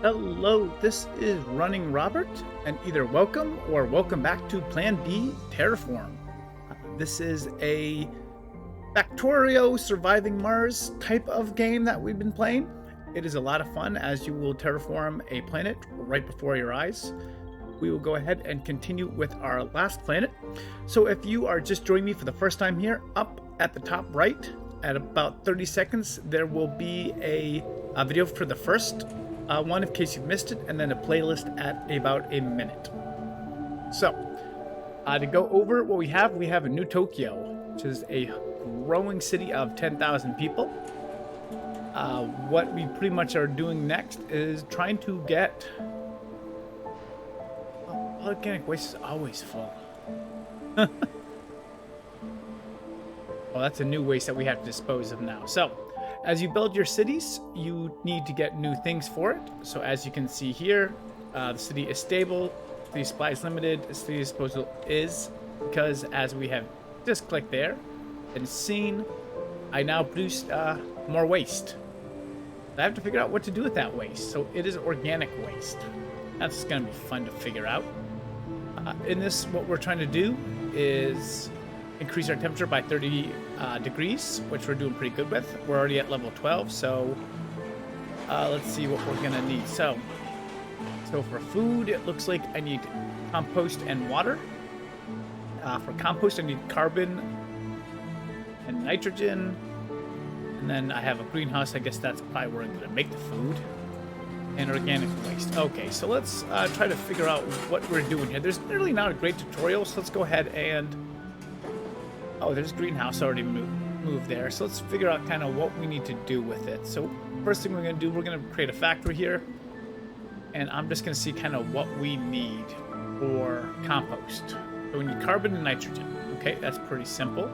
Hello, this is Running Robert, and either welcome or welcome back to Plan B Terraform. This is a Factorio Surviving Mars type of game that we've been playing. It is a lot of fun as you will terraform a planet right before your eyes. We will go ahead and continue with our last planet. So if you are just joining me for the first time here, up at the top right, at about 30 seconds, there will be a video for the first one in case you've missed it, and then a playlist at about a minute. So, to go over what we have a New Tokyo, which is a growing city of 10,000 people. What we pretty much are doing next is trying to get... organic waste is always full. Well, that's a new waste that we have to dispose of now. So, as you build your cities, you need to get new things for it. So as you can see here, the city is stable, the supply is limited, the city disposal is, because as we have just clicked there and seen, I now produce more waste. I have to figure out what to do with that waste. So it is organic waste. That's going to be fun to figure out. In this, what we're trying to do is increase our temperature by 30 degrees, which we're doing pretty good with. We're already at level 12, so let's see what we're gonna need. So for food, it looks like I need compost and water. For compost, I need carbon and nitrogen, and then I have a greenhouse. I guess that's probably where I'm gonna make the food. And organic waste. Okay, so let's try to figure out what we're doing here. There's really not a great tutorial, so let's go ahead and... Oh, there's greenhouse already moved there. So let's figure out kind of what we need to do with it. So first thing we're going to do, we're going to create a factory here. And I'm just going to see kind of what we need for compost. So we need carbon and nitrogen. Okay, that's pretty simple.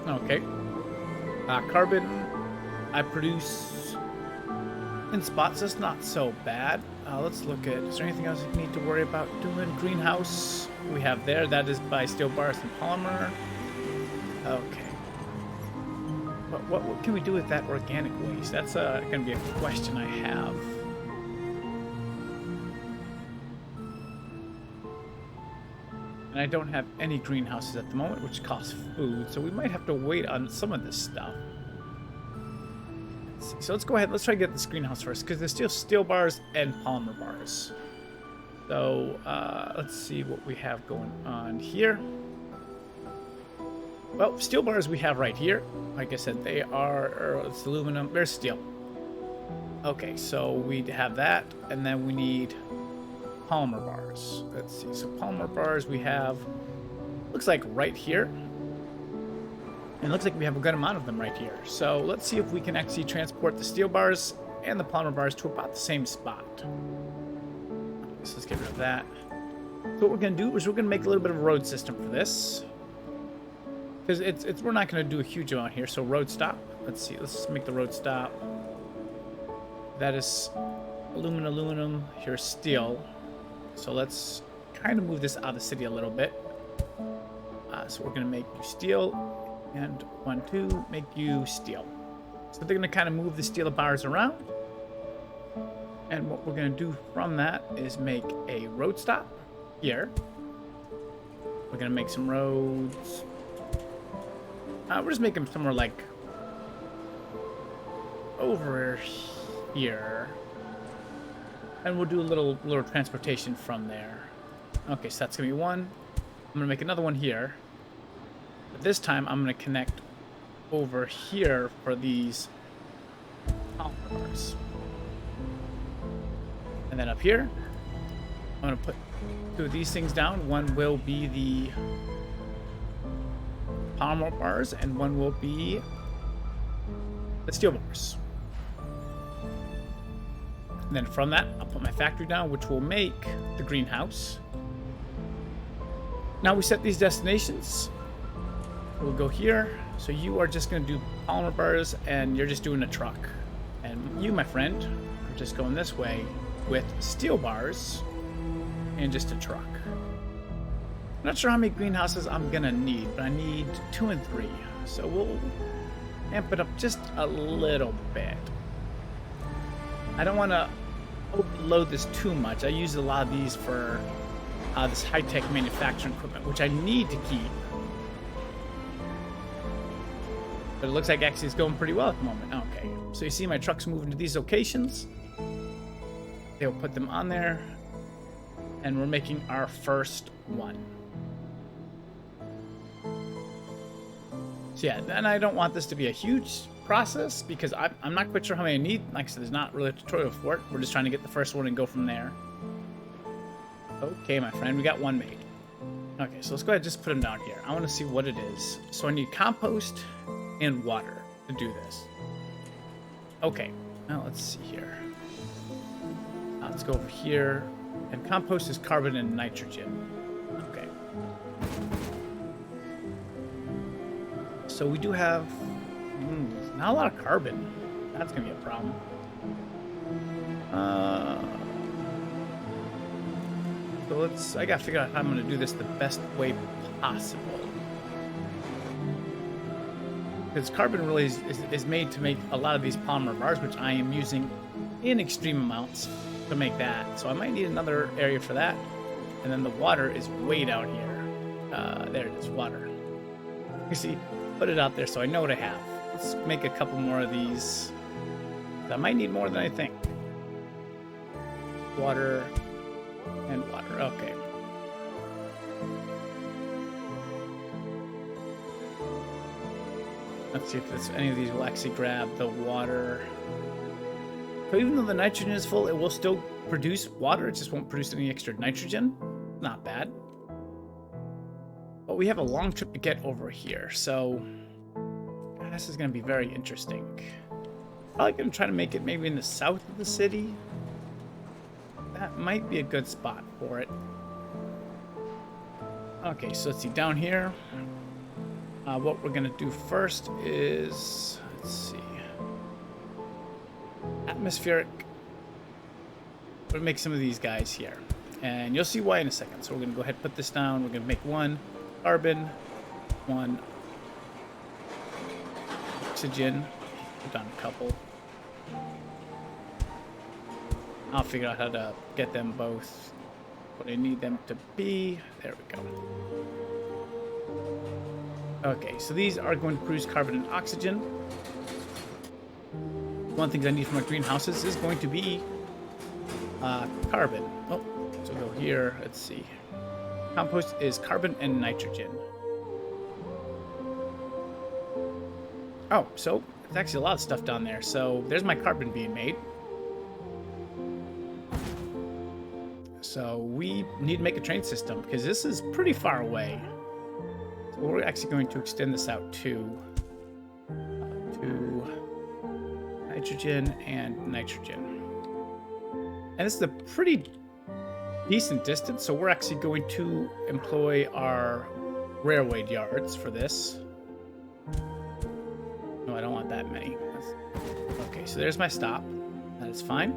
Okay. Carbon, I produce in spots. That's not so bad. Let's look at, is there anything else we need to worry about doing? Greenhouse, we have there. That is by steel bars and polymer. Okay. What can we do with that organic waste? That's going to be a question I have. And I don't have any greenhouses at the moment, which costs food. So we might have to wait on some of this stuff. So let's go ahead. Let's try to get this greenhouse first, because there's still steel bars and polymer bars. So let's see what we have going on here. Well, steel bars we have right here. Like I said, they are, it's aluminum. There's steel. Okay, so we have that, and then we need polymer bars. Let's see. So polymer bars we have, looks like right here. And it looks like we have a good amount of them right here. So let's see if we can actually transport the steel bars and the polymer bars to about the same spot. So let's get rid of that. So what we're going to do is we're going to make a little bit of a road system for this. Because we're not going to do a huge amount here. So road stop. Let's see. Let's make the road stop. That is aluminum. Here's steel. So let's kind of move this out of the city a little bit. So we're going to make new steel. And 1, 2, make you steel. So they're going to kind of move the steel bars around. And what we're going to do from that is make a road stop here. We're going to make some roads. We're just making them somewhere like over here. And we'll do a little transportation from there. Okay, so that's going to be one. I'm going to make another one here. But this time, I'm going to connect over here for these polymer bars. And then up here, I'm going to put 2 of these things down. One will be the polymer bars, and one will be the steel bars. And then from that, I'll put my factory down, which will make the greenhouse. Now we set these destinations. We'll go here. So you are just going to do polymer bars, and you're just doing a truck. And you, my friend, are just going this way with steel bars and just a truck. I'm not sure how many greenhouses I'm going to need, but I need 2 and 3. So we'll amp it up just a little bit. I don't want to overload this too much. I use a lot of these for this high-tech manufacturing equipment, which I need to keep. But it looks like actually it's going pretty well at the moment. Okay, so you see my trucks moving to these locations. They'll put them on there. And we're making our first one. So yeah, and I don't want this to be a huge process because I'm not quite sure how many I need. Like I said, there's not really a tutorial for it. We're just trying to get the first one and go from there. Okay, my friend, we got one made. Okay, so let's go ahead and just put them down here. I want to see what it is. So I need compost and water to do this. Okay, now let's see here. Let's go over here. And compost is carbon and nitrogen. Okay. So we do have not a lot of carbon. That's gonna be a problem. So I gotta figure out how I'm gonna do this the best way possible. Because carbon really is made to make a lot of these polymer bars, which I am using in extreme amounts to make that. So I might need another area for that. And then the water is way down here. There it is, water. You see, put it out there so I know what I have. Let's make a couple more of these. I might need more than I think. Water and water, okay. Let's see if any of these will actually grab the water. So even though the nitrogen is full, it will still produce water. It just won't produce any extra nitrogen. Not bad. But we have a long trip to get over here, so this is going to be very interesting. Probably going to try to make it maybe in the south of the city. That might be a good spot for it. Okay, so let's see. Down here, what we're going to do first is, let's see. Atmospheric. We're going to make some of these guys here. And you'll see why in a second. So we're going to go ahead and put this down. We're going to make one carbon, one oxygen. Put down a couple. I'll figure out how to get them both what I need them to be. There we go. Okay, so these are going to produce carbon and oxygen. One of the things I need for my greenhouses is going to be carbon. Oh, so go here. Let's see. Compost is carbon and nitrogen. Oh, so there's actually a lot of stuff down there. So there's my carbon being made. So we need to make a train system because this is pretty far away. So we're actually going to extend this out to nitrogen and nitrogen. And this is a pretty decent distance, so we're actually going to employ our railway yards for this. No, I don't want that many. Okay, so there's my stop. That is fine.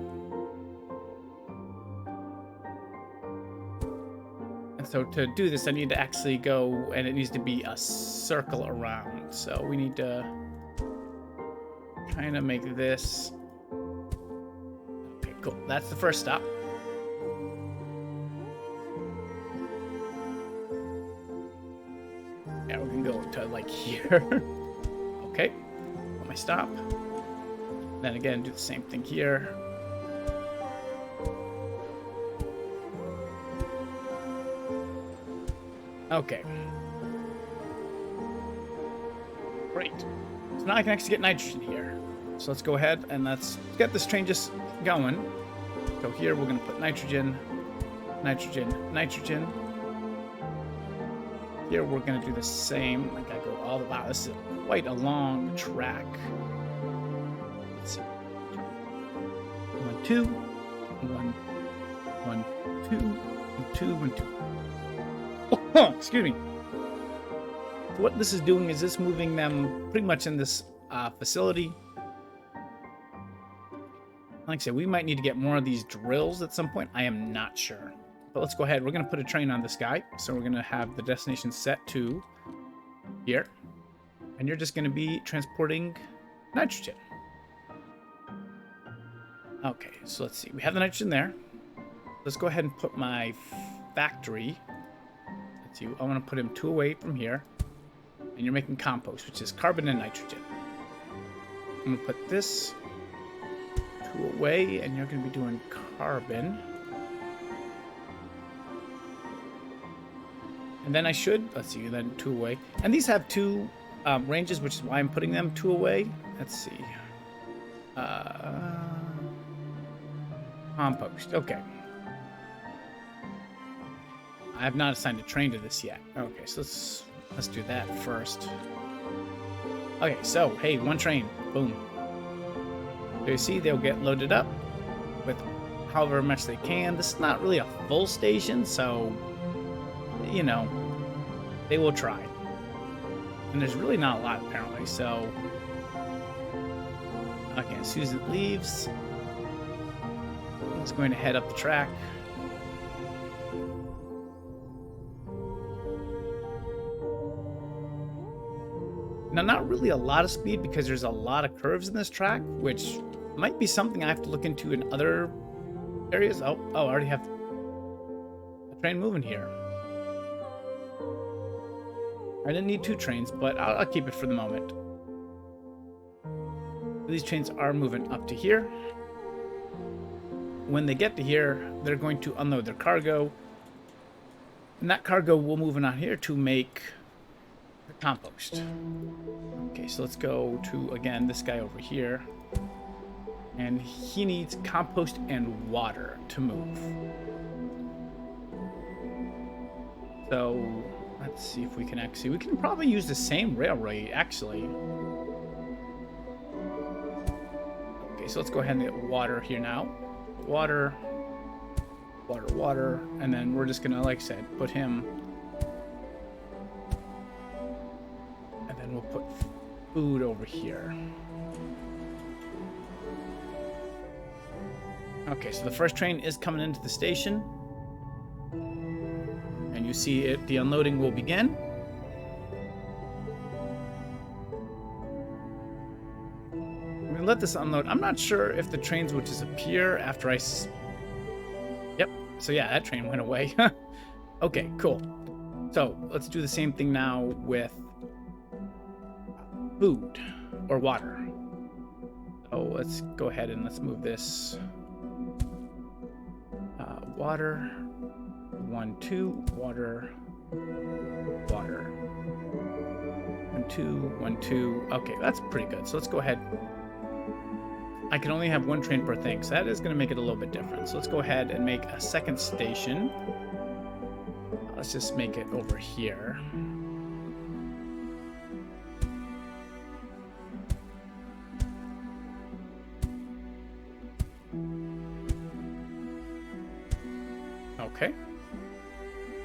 And so to do this, I need to actually go, and it needs to be a circle around. So we need to kind of make this. Okay, cool. That's the first stop. Yeah, we're gonna go to like here. Okay, put my stop. Then again, do the same thing here. Okay. Great. So now I can actually get nitrogen here. So let's go ahead and let's get this train just going. So here we're going to put nitrogen, nitrogen, nitrogen. Here we're going to do the same. I gotta go all the way. Wow, this is quite a long track. Let's see. 1, 2, 1, 1, 2, 1, 2, 1, 2. Oh, excuse me. What this is doing is this moving them pretty much in this facility. Like I said, we might need to get more of these drills at some point. I am not sure. But let's go ahead. We're going to put a train on this guy. So we're going to have the destination set to here. And you're just going to be transporting nitrogen. Okay, so let's see. We have the nitrogen there. Let's go ahead and put my factory. Let's see. I want to put him 2 away from here. And you're making compost, which is carbon and nitrogen. I'm going to put this 2 away, and you're going to be doing carbon. And then I should, let's see, then 2 away. And these have 2 ranges, which is why I'm putting them 2 away. Let's see. Compost, okay. I have not assigned a train to this yet. Okay, so let's do that first. Okay, so, hey, 1 train, boom. So you see, they'll get loaded up with however much they can. This is not really a full station, so, you know, they will try. And there's really not a lot, apparently, so... Okay, as soon as it leaves, it's going to head up the track. Now, not really a lot of speed because there's a lot of curves in this track, which might be something I have to look into in other areas. Oh, I already have a train moving here. I didn't need 2 trains, but I'll keep it for the moment. These trains are moving up to here. When they get to here, they're going to unload their cargo. And that cargo will move on here to make the compost. Okay, so let's go to, again, this guy over here. And he needs compost and water to move. So, let's see if we can actually... We can probably use the same railway, actually. Okay, so let's go ahead and get water here now. Water, water, water, and then we're just gonna, like I said, put him, and then we'll put food over here. Okay, so the first train is coming into the station, and you see it, the unloading will begin. Let this unload. I'm not sure if the trains will disappear after I... Yep. So yeah, that train went away. Okay, cool. So let's do the same thing now with food or water. So let's go ahead and let's move this. Water. 1, 2. Water. Water. 1, 2. 1, 2. Okay, that's pretty good. So let's go ahead. I can only have 1 train per thing, so that is going to make it a little bit different. So let's go ahead and make a second station. Let's just make it over here. Okay.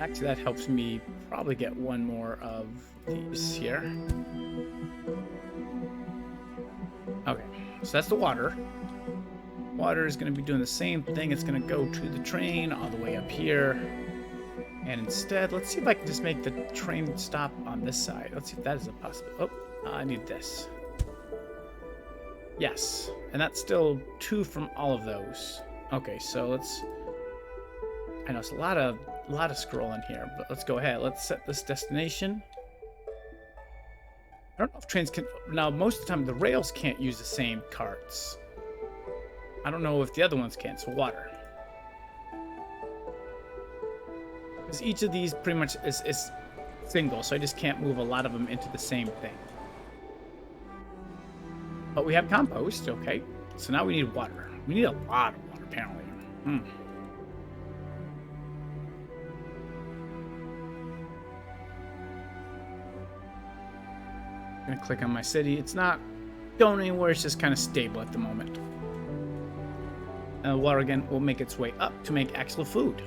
Actually, that helps me probably get 1 more of these here. Okay. So that's the water. Water is going to be doing the same thing. It's going to go to the train all the way up here. And instead, let's see if I can just make the train stop on this side. Let's see if that is a possibility. Oh, I need this. Yes. And that's still 2 from all of those. Okay, so let's... I know it's a lot of scrolling here, but let's go ahead. Let's set this destination. I don't know if trains can... Now, most of the time, the rails can't use the same carts. I don't know if the other ones can. So, water. Because each of these pretty much is single, so I just can't move a lot of them into the same thing. But we have compost, okay. So now we need water. We need a lot of water, apparently. I'm gonna click on my city. It's not going anywhere, it's just kind of stable at the moment. Water again will make its way up to make actual food.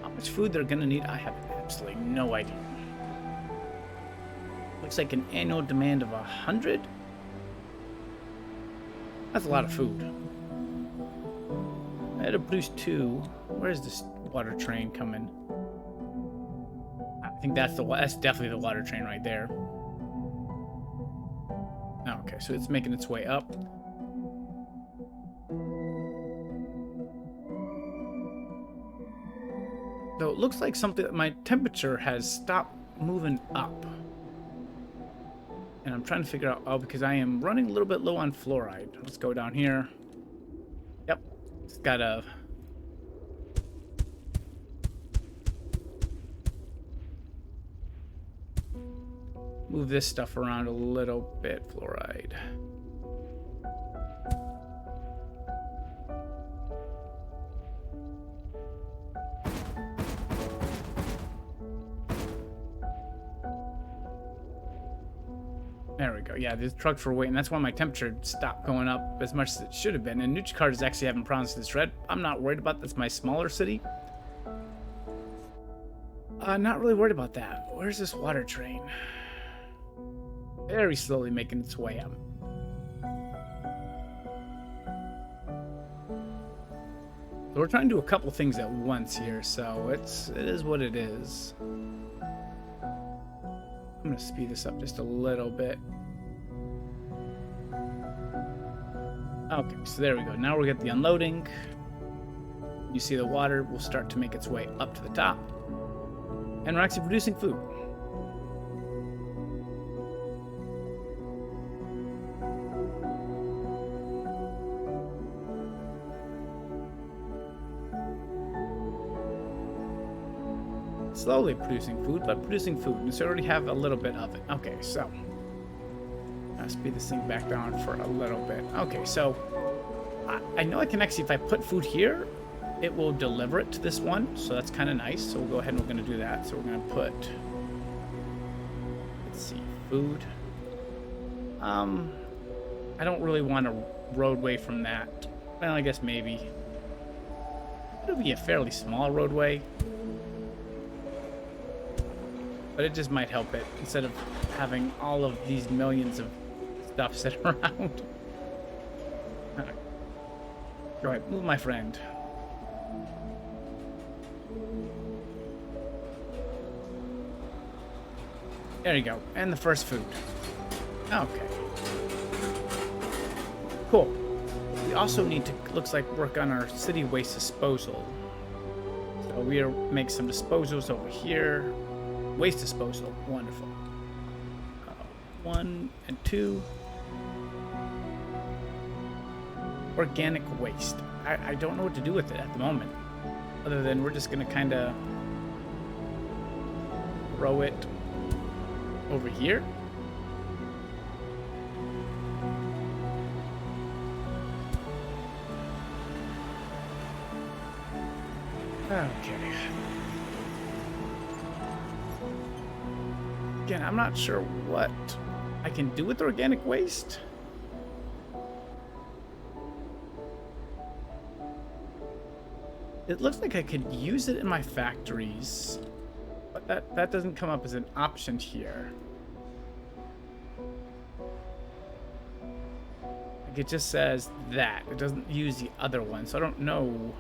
How much food they're gonna need, I have absolutely no idea. Looks like an annual demand of 100. That's a lot of food. I had to produce 2. Where's this water train coming? I think that's definitely the water train right there. Okay, so it's making its way up. So it looks like my temperature has stopped moving up. And I'm trying to figure out, because I am running a little bit low on fluoride. Let's go down here. Yep. It's gotta... move this stuff around a little bit, fluoride. There we go. Yeah, these trucks were waiting. That's why my temperature stopped going up as much as it should have been. And NutriCard is actually having problems with this red. I'm not worried about that's my smaller city. Not really worried about that. Where's this water train? Very slowly making its way up. So we're trying to do a couple things at once here, so it is what it is. I'm gonna speed this up just a little bit. Okay, so there we go. Now we'll get the unloading. You see the water will start to make its way up to the top. And we're actually producing food. Slowly producing food, but producing food. And so I already have a little bit of it. Okay, so I'll speed this thing back down for a little bit. Okay, so I know I can actually, if I put food here, it will deliver it to this one. So that's kind of nice. So we'll go ahead and we're going to do that. So we're going to put, let's see, food. I don't really want a roadway from that. Well, I guess maybe. It'll be a fairly small roadway. But it just might help it instead of having all of these millions of stuff sit around. All right, move my friend. There you go. And the first food. Okay. Cool. We also need to, looks like, work on our city waste disposal. So we'll make some disposals over here. Waste disposal. Wonderful. 1 and 2. Organic waste. I don't know what to do with it at the moment. Other than we're just going to kind of throw it over here. Okay. Again, I'm not sure what I can do with organic waste. It looks like I could use it in my factories, but that doesn't come up as an option here. Like it just says that. It doesn't use the other one, so I don't know.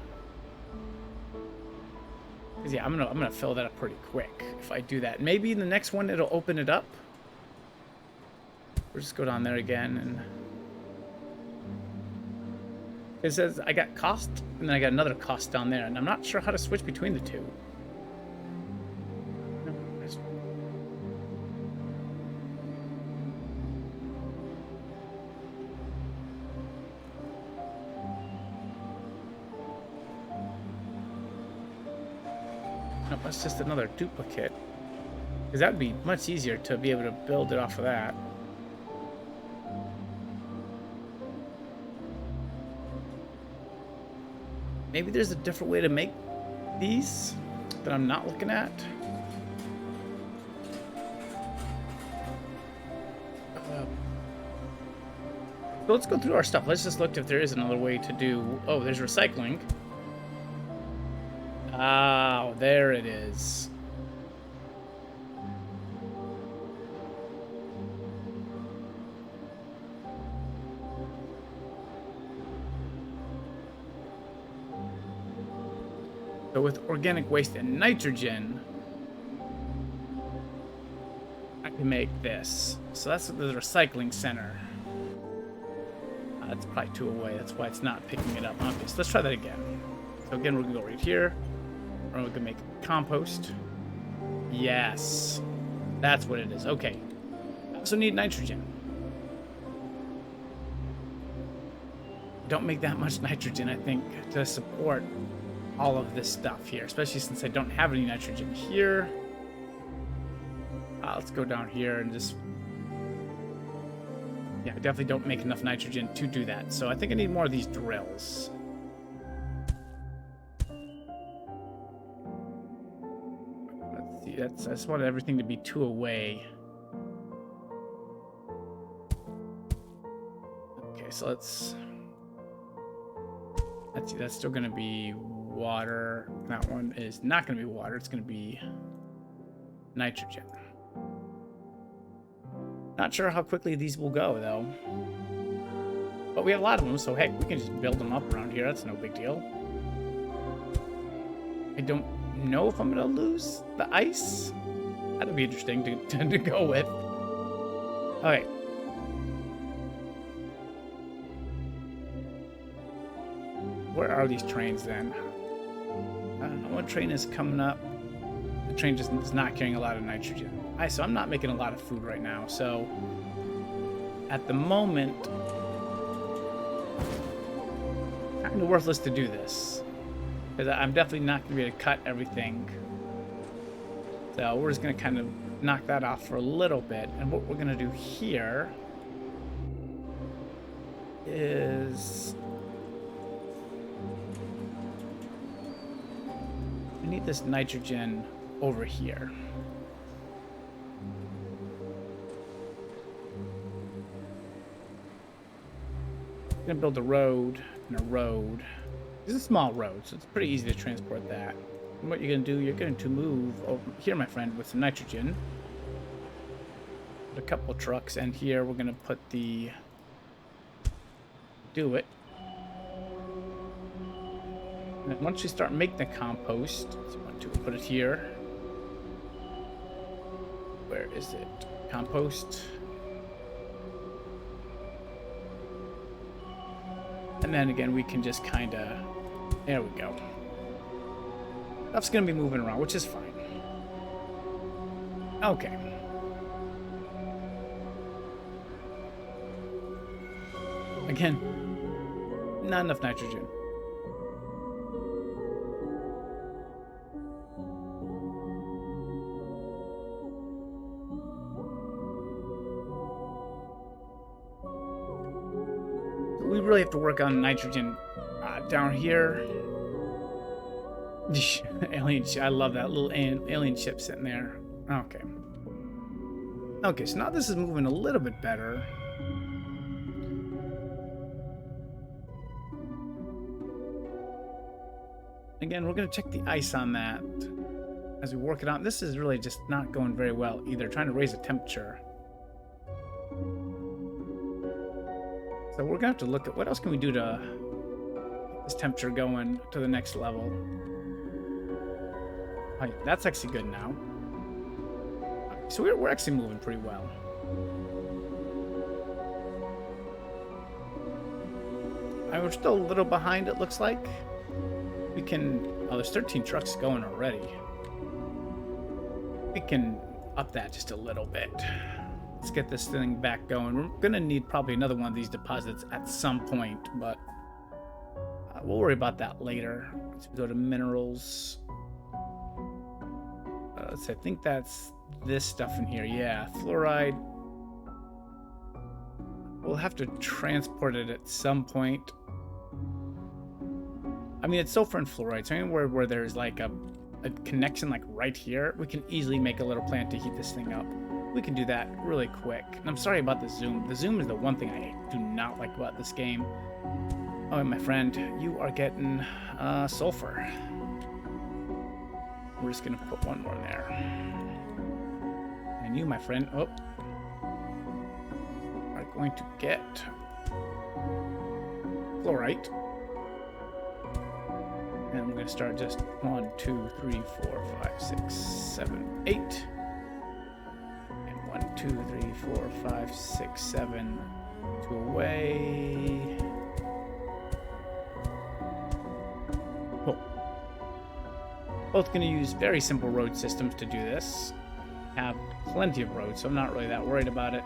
'Cause yeah, I'm gonna fill that up pretty quick if I do that. Maybe in the next one it'll open it up. We'll just go down there again and it says I got cost and then I got another cost down there, and I'm not sure how to switch between the two. No, that's just another duplicate. Because that would be much easier to be able to build it off of that. Maybe there's a different way to make these that I'm not looking at. So let's go through our stuff. Let's just look if there is another way to do... Oh, there's recycling. Oh, there it is. So with organic waste and nitrogen, I can make this. So that's the recycling center. That's probably 2 away. That's why it's not picking it up. Okay, so let's try that again. So again, we're gonna go right here. Or we can make compost. Yes. That's what it is. Okay. I also need nitrogen. Don't make that much nitrogen, I think, to support all of this stuff here, especially since I don't have any nitrogen here. Let's go down here and just... Yeah, I definitely don't make enough nitrogen to do that. So I think I need more of these drills. Let's see, I just wanted everything to be 2 away. Okay, so let's see, that's still going to be water. That one is not going to be water. It's going to be nitrogen. Not sure how quickly these will go, though. But we have a lot of them, so heck, we can just build them up around here. That's no big deal. I don't know if I'm going to lose the ice. That'd be interesting to go with. Okay. Where are these trains, then? I don't know what train is coming up. The train just is not carrying a lot of nitrogen. So I'm not making a lot of food right now, so at the moment, kind of worthless to do this, because I'm definitely not going to be able to cut everything. So we're just going to kind of knock that off for a little bit, and what we're going to do here is we need this nitrogen over here. Gonna build a road and a road. It's a small road, so it's pretty easy to transport that. And what you're gonna do, you're going to move over here, my friend, with some nitrogen. Put a couple trucks, and here we're gonna put the do it. And then once you start making the compost, so you want to put it here. Where is it? Compost. And then again, we can just kind of... There we go. Stuff's going to be moving around, which is fine. Okay. Again, not enough nitrogen. We really have to work on nitrogen down here. Alien ship. I love that little alien ship sitting there. Okay. Okay, so now this is moving a little bit better. Again, we're going to check the ice on that as we work it out. This is really just not going very well either, trying to raise the temperature. So we're going to have to look at what else can we do to get this temperature going to the next level. Right, that's actually good now. So we're actually moving pretty well. We're still a little behind, it looks like. We can... Oh, there's 13 trucks going already. We can up that just a little bit. Let's get this thing back going. We're going to need probably another one of these deposits at some point, but we'll worry about that later. Let's go to minerals. I think that's this stuff in here. Yeah, fluoride. We'll have to transport it at some point. I mean, it's sulfur and fluoride, so anywhere where there's like a connection like right here, we can easily make a little plant to heat this thing up. We can do that really quick. And I'm sorry about the zoom. The zoom is the one thing I do not like about this game. Oh, my friend, you are getting sulfur. We're just going to put one more there. And you, my friend, are going to get fluorite. And I'm going to start just 1, 2, 3, 4, 5, 6, 7, 8. 1, 2, 3, 4, 5, 6, 7. 2 away. Oh. Both going to use very simple road systems to do this. Have plenty of roads, so I'm not really that worried about it.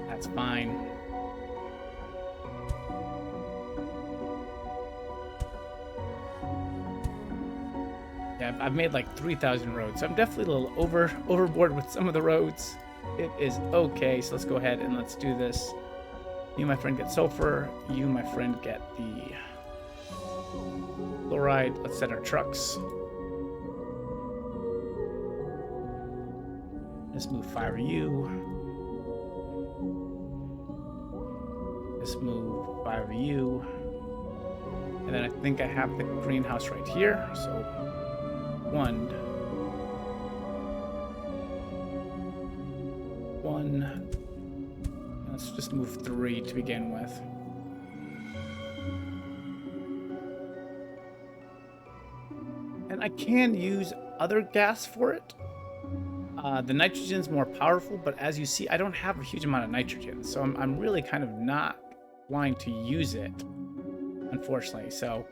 That's fine. Yeah, I've made like 3,000 roads, so I'm definitely a little overboard with some of the roads. It is okay, so let's go ahead and let's do this. You, my friend, get sulfur. You, my friend, get the chloride. Let's set our trucks. Let's move 5 of you. Let's move 5 of you. And then I think I have the greenhouse right here, so 1. Let's just move 3 to begin with. And I can use other gas for it. The nitrogen's more powerful, but as you see, I don't have a huge amount of nitrogen, so I'm really kind of not wanting to use it, unfortunately. So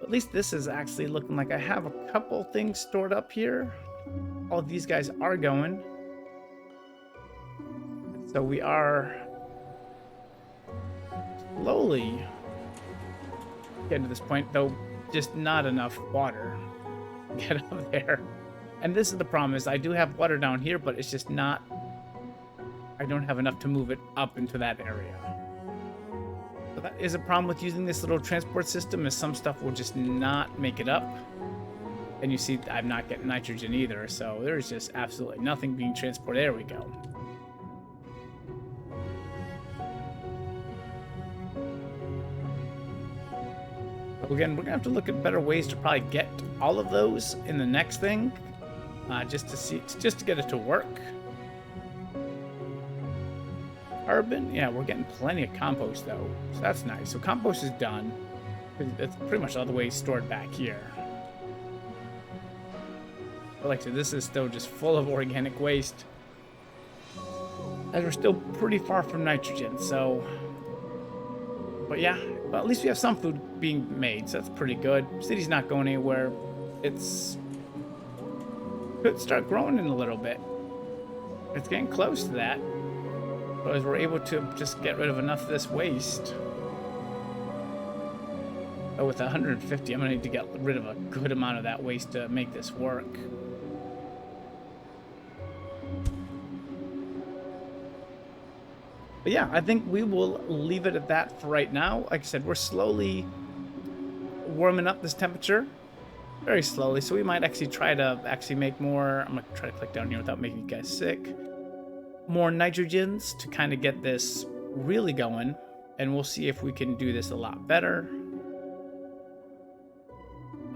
at least this is actually looking like I have a couple things stored up here. All of these guys are going. So we are slowly getting to this point, though just not enough water to get up there. And this is the problem, is I do have water down here, but it's just not, I don't have enough to move it up into that area. So that is a problem with using this little transport system, is some stuff will just not make it up. And you see I'm not getting nitrogen either, so there's just absolutely nothing being transported. There we go. Again, we're gonna have to look at better ways to probably get all of those in the next thing, just to get it to work. Carbon, yeah, we're getting plenty of compost though, so that's nice. So compost is done. It's pretty much all the way stored back here. But like I said, this is still just full of organic waste, as we're still pretty far from nitrogen. So, but yeah. Well, at least we have some food being made, so that's pretty good. City's not going anywhere. It's could start growing in a little bit. It's getting close to that. So as we're able to just get rid of enough of this waste. Oh, with 150, I'm gonna need to get rid of a good amount of that waste to make this work. But yeah, I think we will leave it at that for right now. Like I said, we're slowly warming up this temperature. Very slowly. So we might actually try to make more. I'm going to try to click down here without making you guys sick. More nitrogens to kind of get this really going. And we'll see if we can do this a lot better.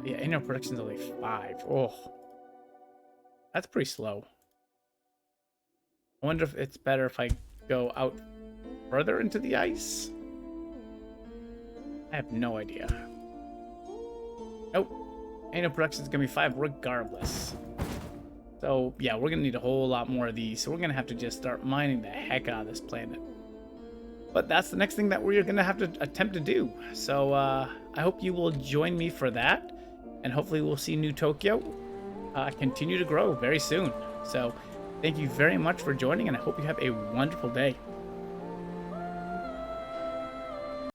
Yeah, annual production is only 5. Oh, that's pretty slow. I wonder if it's better if I go out further into the ice. I have no idea. Nope. Annual production is going to be 5 regardless. So, yeah, we're going to need a whole lot more of these. So we're going to have to just start mining the heck out of this planet. But that's the next thing that we're going to have to attempt to do. So, I hope you will join me for that. And hopefully we'll see New Tokyo continue to grow very soon. So, thank you very much for joining, and I hope you have a wonderful day.